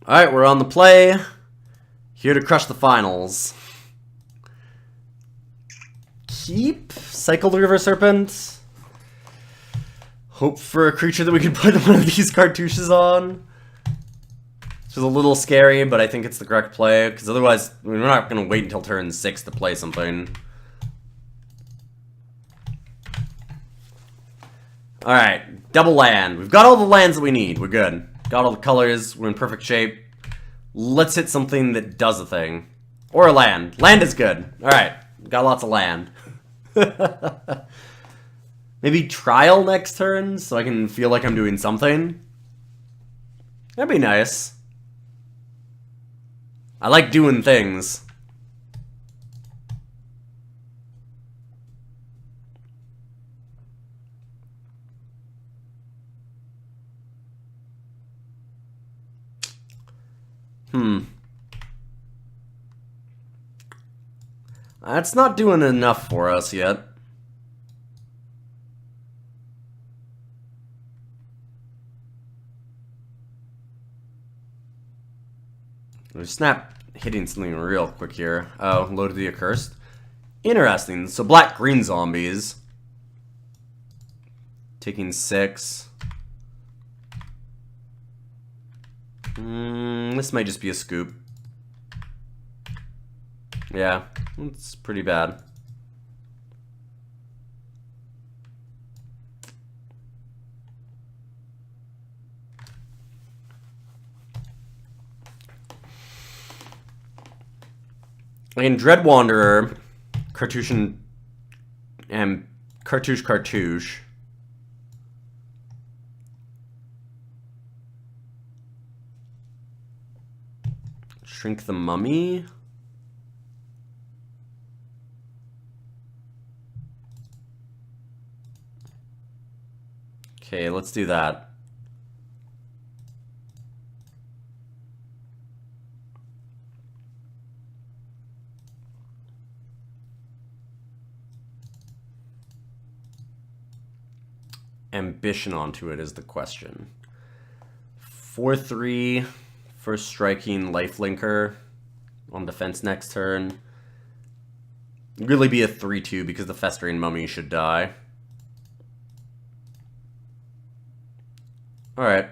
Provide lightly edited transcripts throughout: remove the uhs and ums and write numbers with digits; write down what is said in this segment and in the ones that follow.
Alright, we're on the play. Here to crush the finals. Keep. Cycle the River Serpent. Hope for a creature that we can put one of these cartouches on. Which is a little scary, but I think it's the correct play. Because otherwise, we're not going to wait until turn 6 to play something. Alright, double land. We've got all the lands that we need. We're good. Got all the colors. We're in perfect shape. Let's hit something that does a thing. Or a land. Land is good. Alright, got lots of land. Maybe trial next turn so I can feel like I'm doing something. That'd be nice. I like doing things. That's not doing enough for us yet. We snap hitting something real quick here. Oh, loaded the accursed. Interesting. So black-green zombies. Taking 6. This might just be a scoop. Yeah, it's pretty bad. In Dread Wanderer, Cartouche and Cartouche. Shrink the Mummy. Okay, let's do that. Ambition onto it is the question. 4/3, first striking lifelinker on defense next turn. Really be a 3/2 because the Festering Mummy should die. Alright.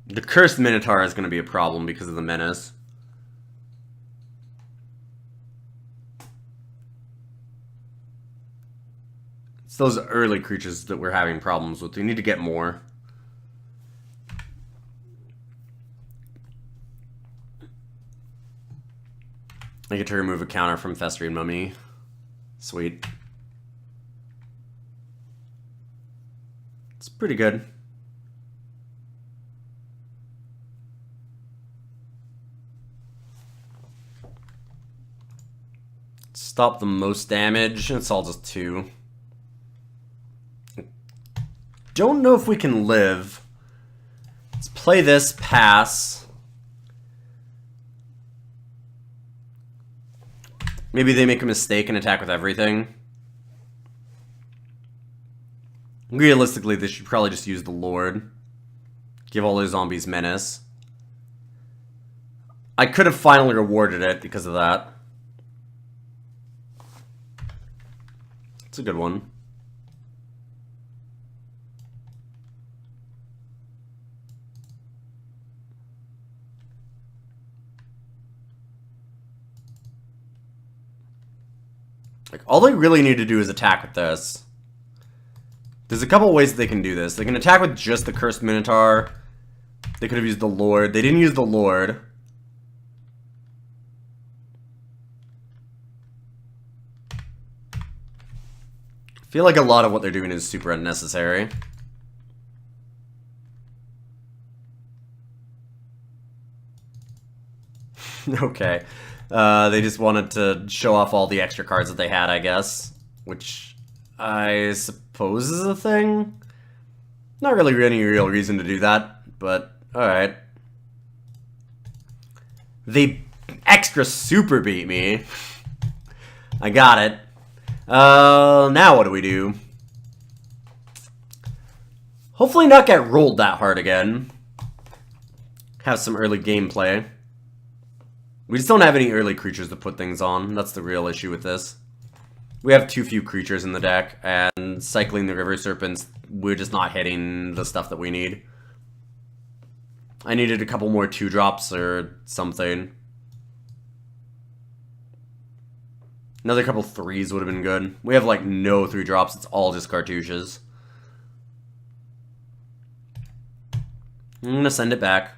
The Cursed Minotaur is going to be a problem because of the Menace. It's those early creatures that we're having problems with. We need to get more. I get to remove a counter from Festering Mummy. Sweet. It's pretty good. Stop the most damage. It's all just 2. Don't know if we can live. Let's play this, pass. Maybe they make a mistake and attack with everything. Realistically, they should probably just use the Lord. Give all their zombies Menace. I could have finally rewarded it because of that. It's a good one. Like, all they really need to do is attack with this. There's a couple ways that they can do this. They can attack with just the Cursed Minotaur. They could have used the Lord. They didn't use the Lord. I feel like a lot of what they're doing is super unnecessary. Okay. They just wanted to show off all the extra cards that they had, I guess. Which I suppose is a thing. Not really any real reason to do that, but alright. They extra super beat me. I got it. Now what do we do? Hopefully not get rolled that hard again. Have some early gameplay. We just don't have any early creatures to put things on. That's the real issue with this. We have too few creatures in the deck, and cycling the River Serpents, we're just not hitting the stuff that we need. I needed a couple more 2-drops or something. Another couple 3s would have been good. We have like no 3-drops, it's all just Cartouches. I'm gonna send it back.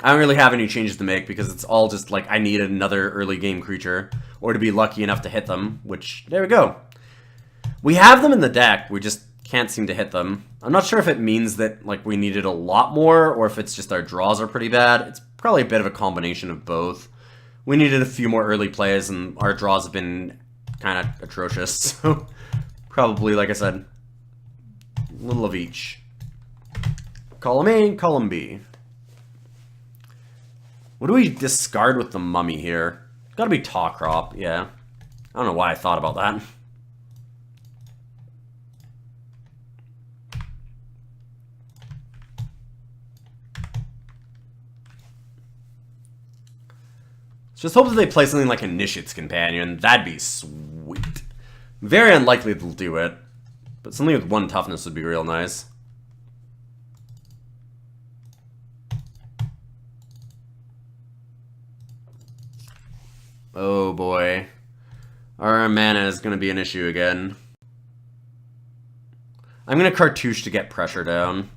I don't really have any changes to make because it's all just like I need another early game creature or to be lucky enough to hit them, which, there we go. We have them in the deck, we just can't seem to hit them. I'm not sure if it means that like we needed a lot more or if it's just our draws are pretty bad. It's probably a bit of a combination of both. We needed a few more early plays and our draws have been kind of atrocious, so probably, like I said, a little of each. Column A, column B. What do we discard with the mummy here? Gotta be Taw Crop, yeah. I don't know why I thought about that. Just hope that they play something like Initiate's Companion. That'd be sweet. Very unlikely they'll do it, but something with 1 toughness would be real nice. Oh boy. Our mana is going to be an issue again. I'm going to Cartouche to get pressure down.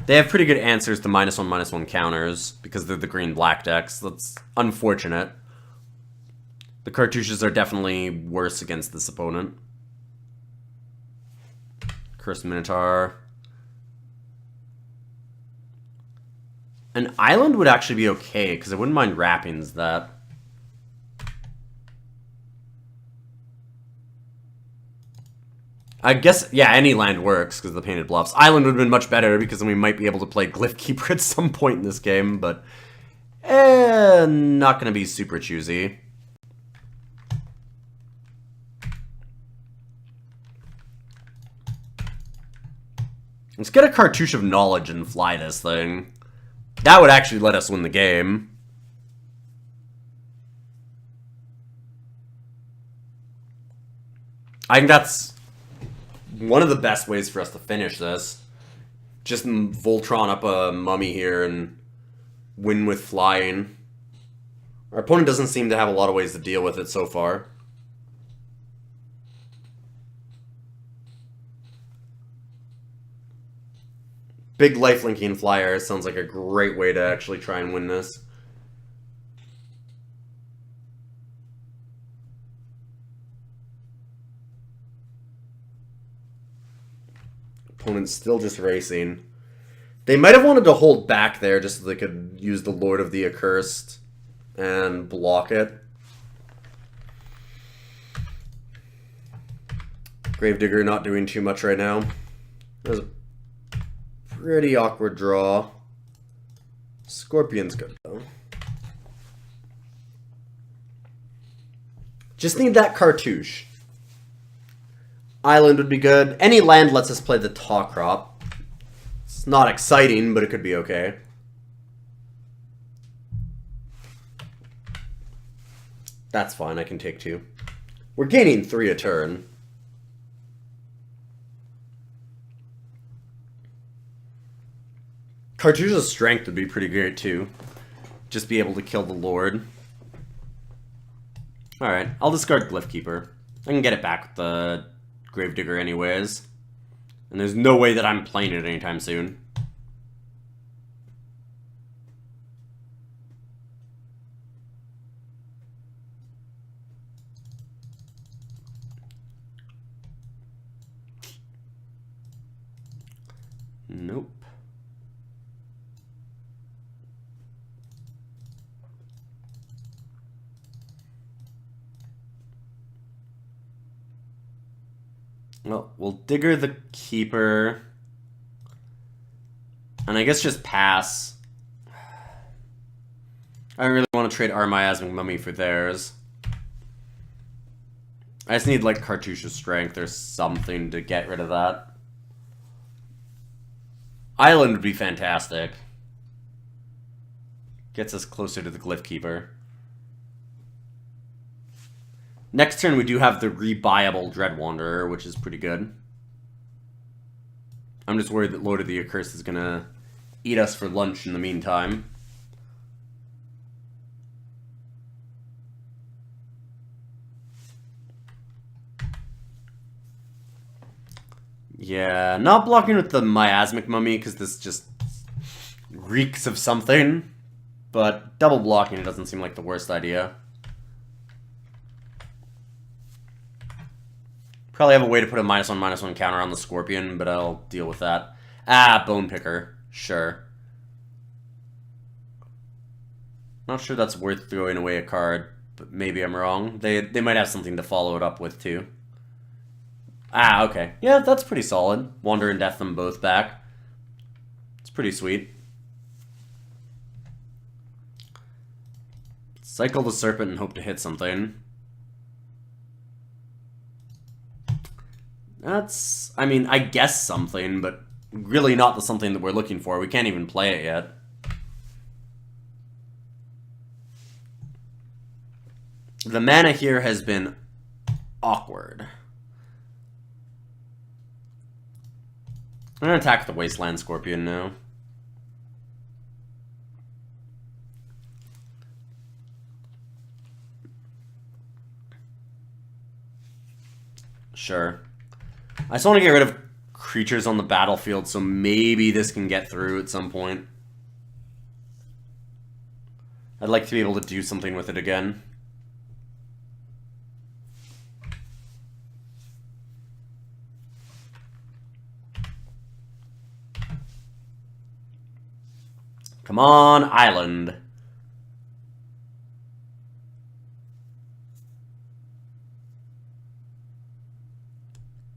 They have pretty good answers to -1/-1 counters because they're the green-black decks. That's unfortunate. The Cartouches are definitely worse against this opponent. Cursed Minotaur. An island would actually be okay, because I wouldn't mind wrappings that. I guess, yeah, any land works, because of the Painted Bluffs. Island would have been much better, because then we might be able to play Glyph Keeper at some point in this game, but not going to be super choosy. Let's get a Cartouche of Knowledge and fly this thing. That would actually let us win the game. I think that's one of the best ways for us to finish this. Just Voltron up a mummy here and win with flying. Our opponent doesn't seem to have a lot of ways to deal with it so far. Big lifelinking flyer sounds like a great way to actually try and win this. Opponent's still just racing. They might have wanted to hold back there just so they could use the Lord of the Accursed and block it. Gravedigger not doing too much right now. There's a pretty awkward draw. Scorpion's good, though. Just need that Cartouche. Island would be good. Any land lets us play the Taw Crop. It's not exciting, but it could be okay. That's fine, I can take 2. We're gaining 3 a turn. Cartouche's strength would be pretty great too. Just be able to kill the Lord. Alright, I'll discard Glyph Keeper. I can get it back with the Gravedigger anyways. And there's no way that I'm playing it anytime soon. Nope. Well, we'll Digger the Keeper. And I guess just pass. I really want to trade our Miasmic Mummy for theirs. I just need, like, Cartouche's Strength or something to get rid of that. Island would be fantastic. Gets us closer to the Glyph Keeper. Next turn, we do have the rebuyable Dread Wanderer, which is pretty good. I'm just worried that Lord of the Accursed is gonna eat us for lunch in the meantime. Yeah, not blocking with the Miasmic Mummy, because this just reeks of something. But double blocking it doesn't seem like the worst idea. Probably have a way to put a -1/-1 counter on the Scorpion, but I'll deal with that. Ah, Bone Picker. Sure. Not sure that's worth throwing away a card, but maybe I'm wrong. They might have something to follow it up with, too. Ah, okay. Yeah, that's pretty solid. Wander and Death them both back. It's pretty sweet. Cycle the Serpent and hope to hit something. That's, I mean, I guess something, but really not the something that we're looking for. We can't even play it yet. The mana here has been awkward. I'm gonna attack the Wasteland Scorpion now. Sure. I just want to get rid of creatures on the battlefield, so maybe this can get through at some point. I'd like to be able to do something with it again. Come on, Island.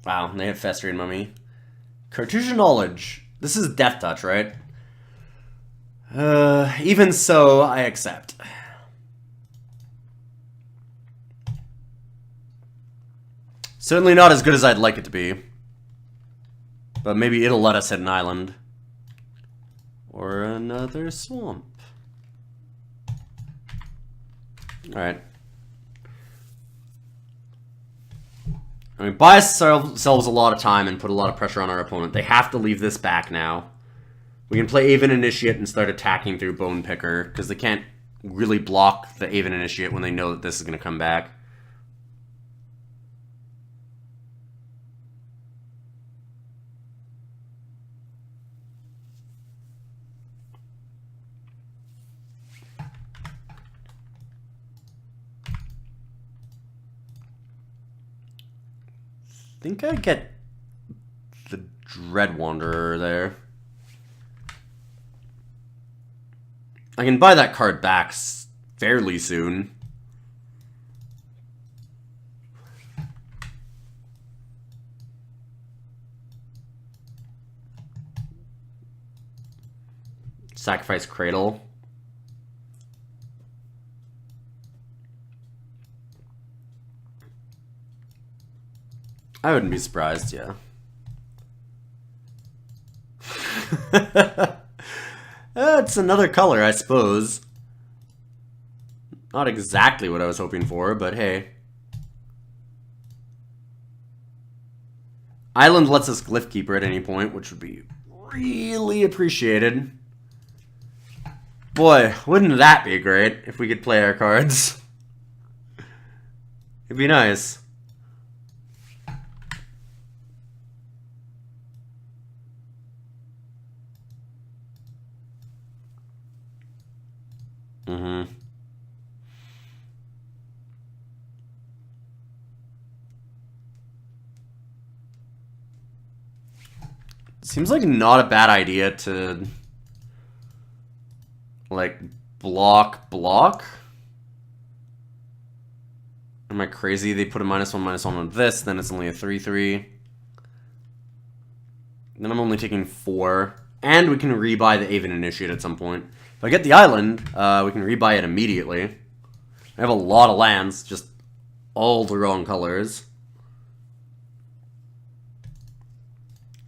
Wow, they have Festering Mummy. Cartouche Knowledge. This is Death Touch, right? Even so, I accept. Certainly not as good as I'd like it to be. But maybe it'll let us hit an island. Or another swamp. Alright. I mean, buy ourselves a lot of time and put a lot of pressure on our opponent. They have to leave this back now. We can play Aven Initiate and start attacking through Bone Picker, because they can't really block the Aven Initiate when they know that this is going to come back. I think I get the Dread Wanderer there. I can buy that card back fairly soon. Sacrifice Cradle. I wouldn't be surprised, yeah. It's another color, I suppose. Not exactly what I was hoping for, but hey. Island lets us Glyph Keeper at any point, which would be really appreciated. Boy, wouldn't that be great if we could play our cards? It'd be nice. Seems like not a bad idea to, like, block. Am I crazy? They put a -1/-1 on this, then it's only a 3/3. Then I'm only taking 4. And we can rebuy the Aven Initiate at some point. If I get the island, we can rebuy it immediately. I have a lot of lands, just all the wrong colors.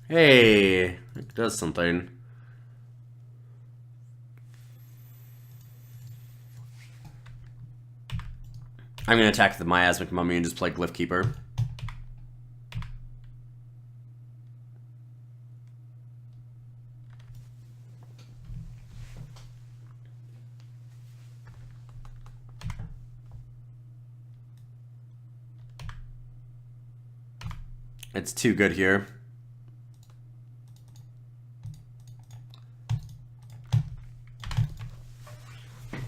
Hey, it does something. I'm going to attack the Miasmic Mummy and just play Glyph Keeper. It's too good here.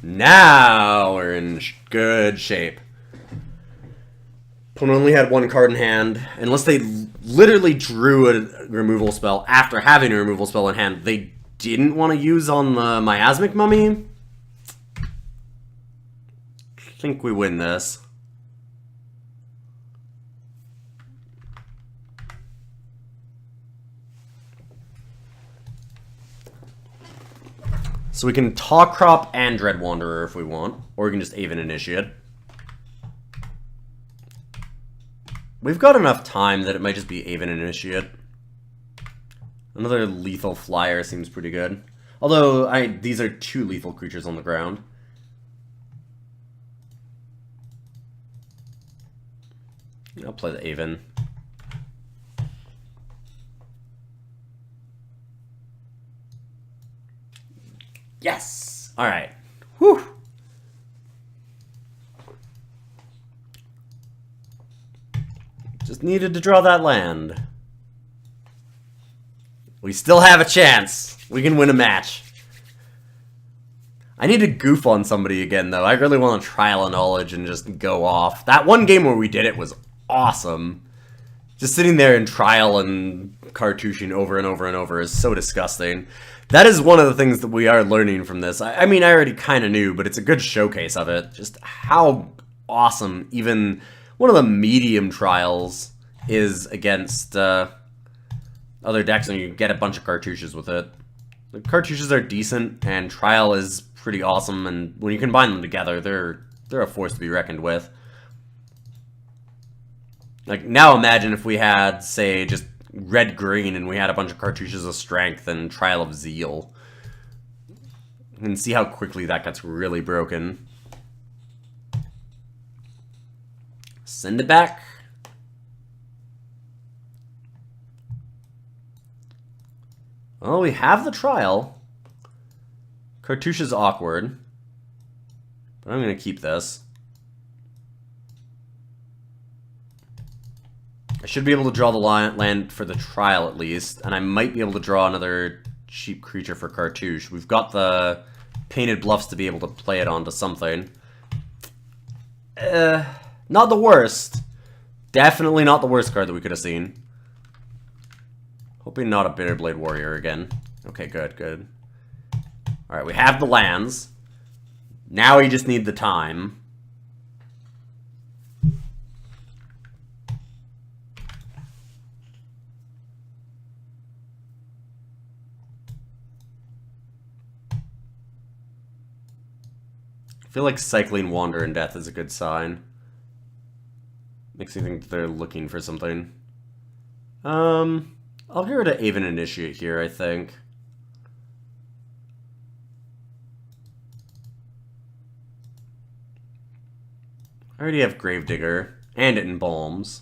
Now we're in good shape. Opponent only had one card in hand. Unless they literally drew a removal spell after having a removal spell in hand they didn't want to use on the Miasmic Mummy. I think we win this. So we can Talk Crop and Dread Wanderer if we want, or we can just Aven Initiate. We've got enough time that it might just be Aven Initiate. Another lethal flyer seems pretty good. Although, these are 2 lethal creatures on the ground. I'll play the Aven. Yes! Alright. Whew! Just needed to draw that land. We still have a chance. We can win a match. I need to goof on somebody again, though. I really want to Trial of Knowledge and just go off. That one game where we did it was awesome. Just sitting there and Trial and cartouching over and over and over is so disgusting. That is one of the things that we are learning from this. I mean, I already kind of knew, but it's a good showcase of it. Just how awesome even one of the medium trials is against other decks, and you get a bunch of cartouches with it. The cartouches are decent, and trial is pretty awesome, and when you combine them together, they're a force to be reckoned with. Like, now imagine if we had, say, just red-green, and we had a bunch of cartouches of strength and Trial of Zeal. You can see how quickly that gets really broken. Send it back. Well, we have the Trial. Cartouche is awkward. But I'm going to keep this. I should be able to draw the land for the Trial at least, and I might be able to draw another cheap creature for Cartouche. We've got the Painted Bluffs to be able to play it onto something. Not the worst. Definitely not the worst card that we could have seen. Hoping not a Bitterblade Warrior again. Okay, good, good. Alright, we have the lands. Now we just need the time. I feel like cycling Wander and Death is a good sign. Makes me think they're looking for something. I'll get rid of Aven Initiate here, I think. I already have Gravedigger, and it embalms.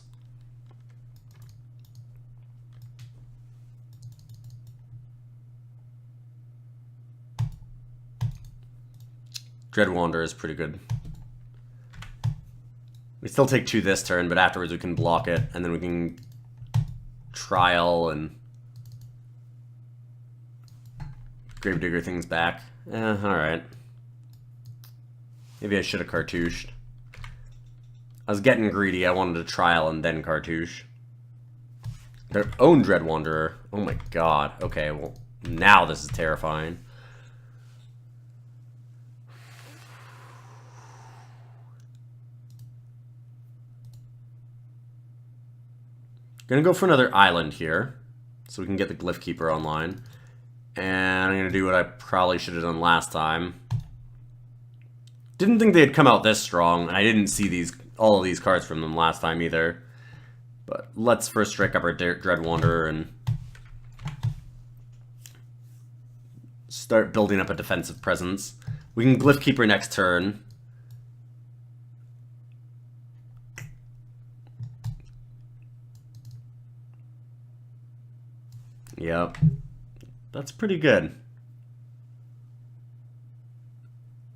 Dread Wanderer is pretty good. We still take 2 this turn, but afterwards we can block it, and then we can Trial and Gravedigger things back. Alright. Maybe I should have cartouched. I was getting greedy. I wanted to Trial and then cartouche. Their own Dread Wanderer. Oh my god. Okay, well, now this is terrifying. Gonna go for another island here, so we can get the Glyph Keeper online. And I'm going to do what I probably should have done last time. Didn't think they'd come out this strong, and I didn't see all of these cards from them last time either. But let's first strike up our Dread Wanderer and start building up a defensive presence. We can Glyph Keeper next turn. Yep. That's pretty good.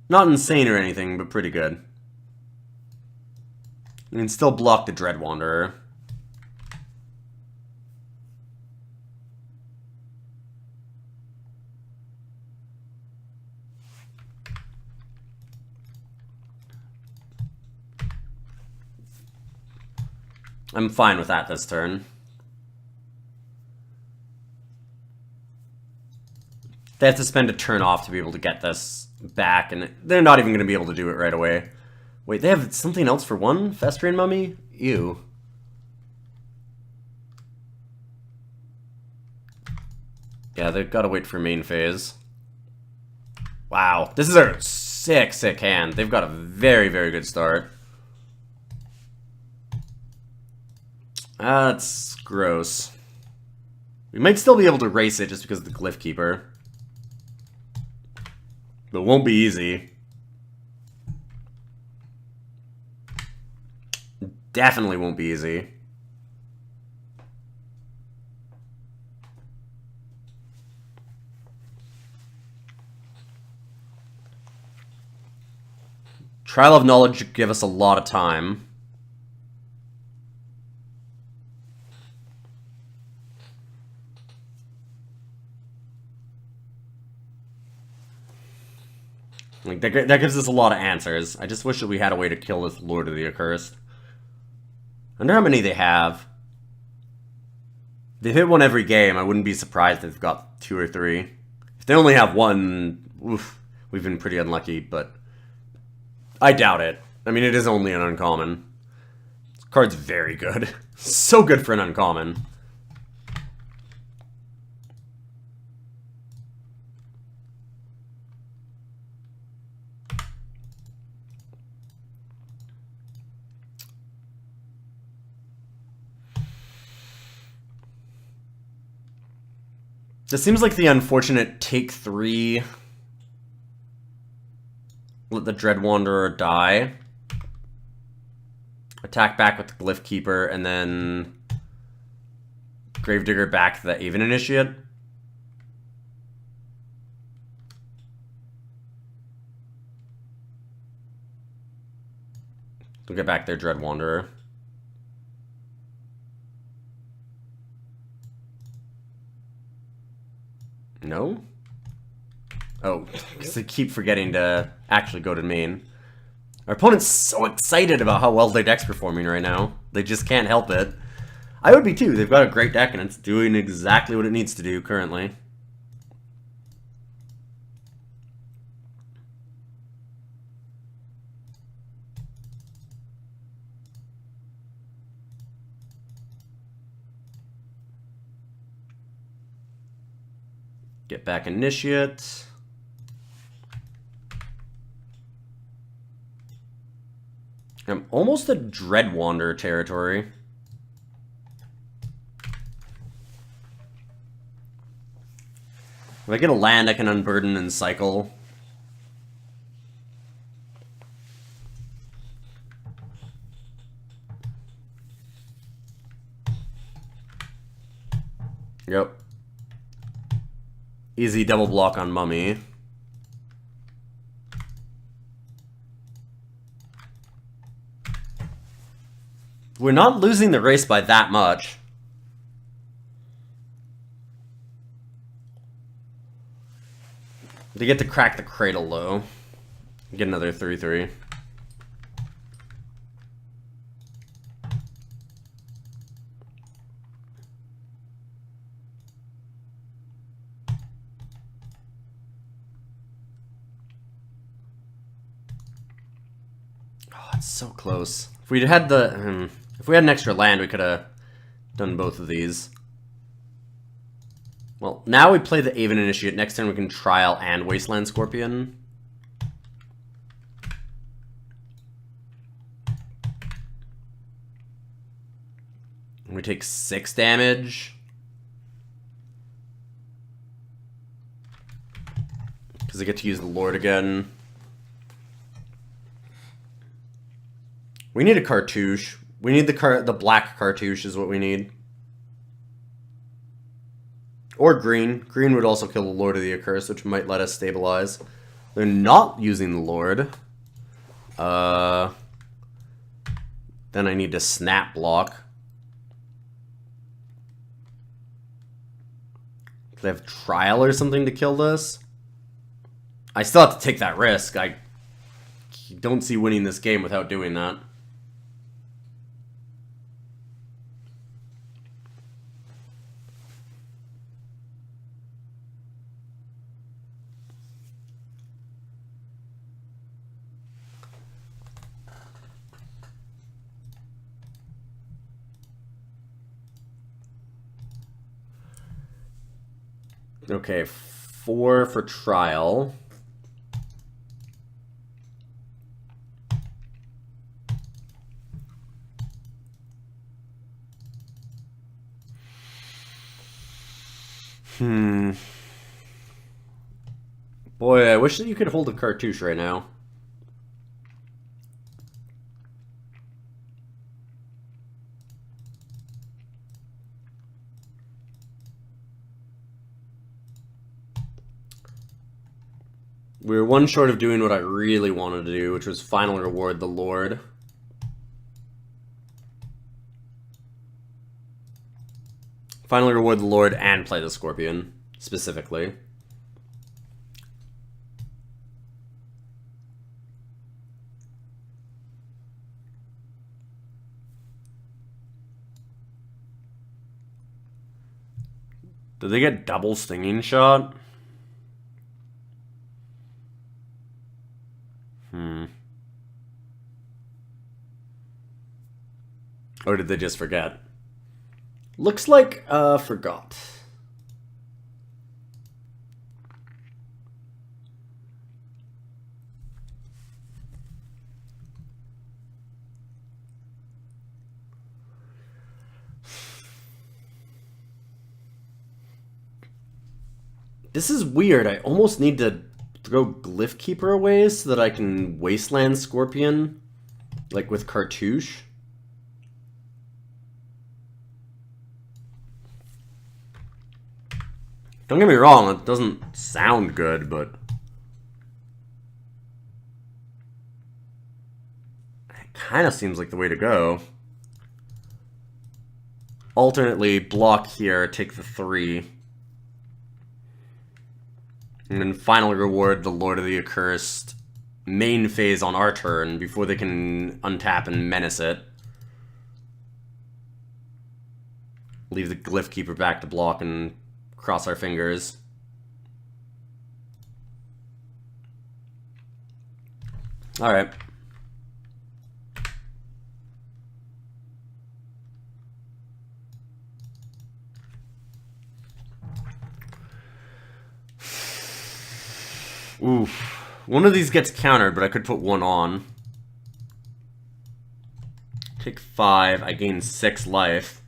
Not insane or anything, but pretty good. We can still block the Dread Wanderer. I'm fine with that this turn. They have to spend a turn off to be able to get this back, and they're not even going to be able to do it right away. Wait, they have something else for one? Festering Mummy? Ew. Yeah, they've got to wait for main phase. Wow, this is a sick, sick hand. They've got a very, very good start. That's gross. We might still be able to race it just because of the Glyph Keeper. But it won't be easy. Definitely won't be easy. Trial of Knowledge should give us a lot of time. Like, that gives us a lot of answers. I just wish that we had a way to kill this Lord of the Accursed. I wonder how many they have. If they hit one every game, I wouldn't be surprised if they've got 2 or 3. If they only have one, oof, we've been pretty unlucky, but I doubt it. I mean, it is only an uncommon. This card's very good. So good for an uncommon. This seems like the unfortunate take 3. Let the Dread Wanderer die. Attack back with the Glyph Keeper, and then Gravedigger back to the Aven Initiate. We'll get back their Dread Wanderer. No? Oh, because I keep forgetting to actually go to main. Our opponent's so excited about how well their deck's performing right now. They just can't help it. I would be too. They've got a great deck and it's doing exactly what it needs to do currently. Get back Initiate. I'm almost at Dread Wanderer territory. If I get a land, I can unburden and cycle. Yep. Easy double block on Mummy. We're not losing the race by that much. They get to crack the Cradle, though. Get another 3/3. Oh, it's so close. If we'd had if we had an extra land, we could have done both of these. Well, now we play the Aven Initiate. Next turn we can Trial and Wasteland Scorpion. We take 6 damage. Because I get to use the Lord again. We need a Cartouche. We need the black Cartouche is what we need. Or green. Green would also kill the Lord of the Accursed, which might let us stabilize. They're not using the Lord. Then I need to snap block. Do they have Trial or something to kill this? I still have to take that risk. I don't see winning this game without doing that. Okay, 4 for Trial. Boy, I wish that you could hold a Cartouche right now. We were one short of doing what I really wanted to do, which was final reward the Lord. Finally reward the Lord and play the Scorpion, specifically. Did they get double Stinging Shot? Or did they just forget? Looks like, forgot. This is weird. I almost need to throw Glyph Keeper away so that I can Wasteland Scorpion, like with Cartouche. Don't get me wrong, it doesn't sound good, but it kind of seems like the way to go. Alternately, block here, take the 3. And then finally reward the Lord of the Accursed main phase on our turn before they can untap and menace it. Leave the Glyph Keeper back to block and cross our fingers. Alright. Oof. One of these gets countered, but I could put one on. Take 5. I gain 6 life.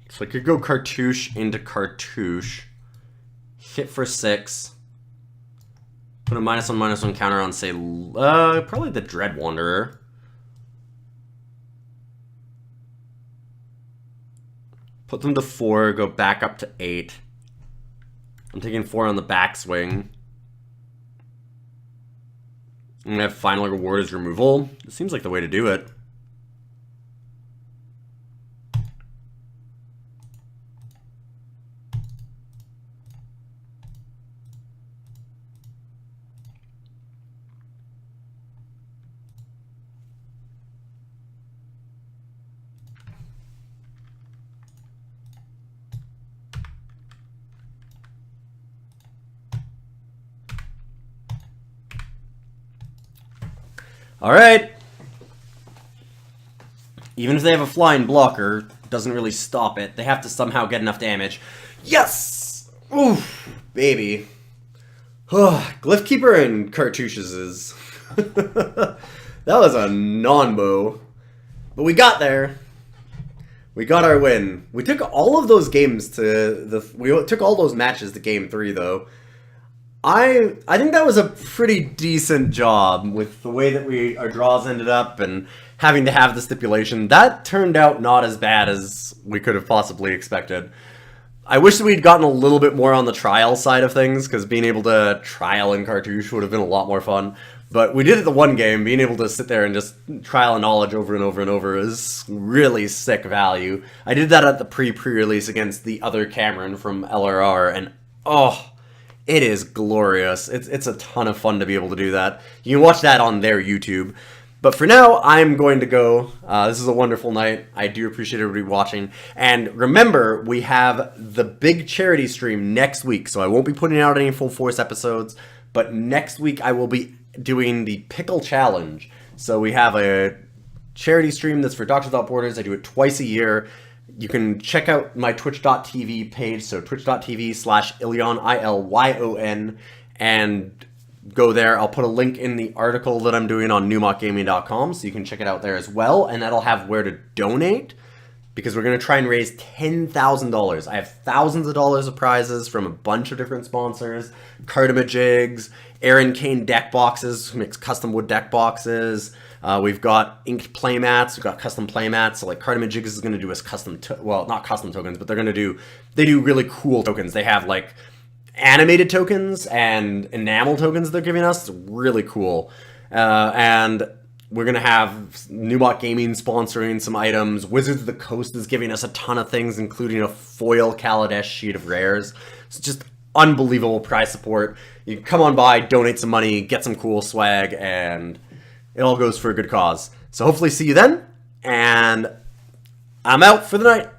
So I could go Cartouche into Cartouche. Hit for 6. Put a -1/-1 counter on, say, probably the Dread Wanderer. Put them to 4, go back up to 8. I'm taking 4 on the backswing. I'm gonna have final reward as removal. It seems like the way to do it. Alright. Even if they have a flying blocker, doesn't really stop it. They have to somehow get enough damage. Yes! Oof, baby. Glyph Keeper and Cartouches is... that was a non-bow. But we got there. We got our win. We took all of those games to we took all those matches to game 3 though. I think that was a pretty decent job with the way that our draws ended up and having to have the stipulation. That turned out not as bad as we could have possibly expected. I wish that we'd gotten a little bit more on the trial side of things, because being able to trial in Cartouche would have been a lot more fun. But we did it the one game. Being able to sit there and just trial a knowledge over and over and over is really sick value. I did that at the pre-release against the other Cameron from LRR, and oh, it is glorious. It's a ton of fun to be able to do that. You can watch that on their YouTube. But for now, I'm going to go. This is a wonderful night. I do appreciate everybody watching. And remember, we have the big charity stream next week, so I won't be putting out any full force episodes. But next week, I will be doing the Pickle Challenge. So we have a charity stream that's for Doctors Without Borders. I do it twice a year. You can check out my twitch.tv page, so twitch.tv/Ilyon, ILYON, and go there. I'll put a link in the article that I'm doing on newmockgaming.com, so you can check it out there as well, and that'll have where to donate, because we're going to try and raise $10,000. I have thousands of dollars of prizes from a bunch of different sponsors. Cartouches, Aaron Kane deck boxes, who makes custom wood deck boxes. We've got inked playmats. We've got custom playmats. So like Cartouches is going to do us custom, well, not custom tokens, but they do really cool tokens. They have like animated tokens and enamel tokens they're giving us. It's really cool. And we're going to have New Mock Gaming sponsoring some items. Wizards of the Coast is giving us a ton of things, including a foil Kaladesh sheet of rares. It's just unbelievable prize support. You can come on by, donate some money, get some cool swag, and it all goes for a good cause. So hopefully see you then, and I'm out for the night.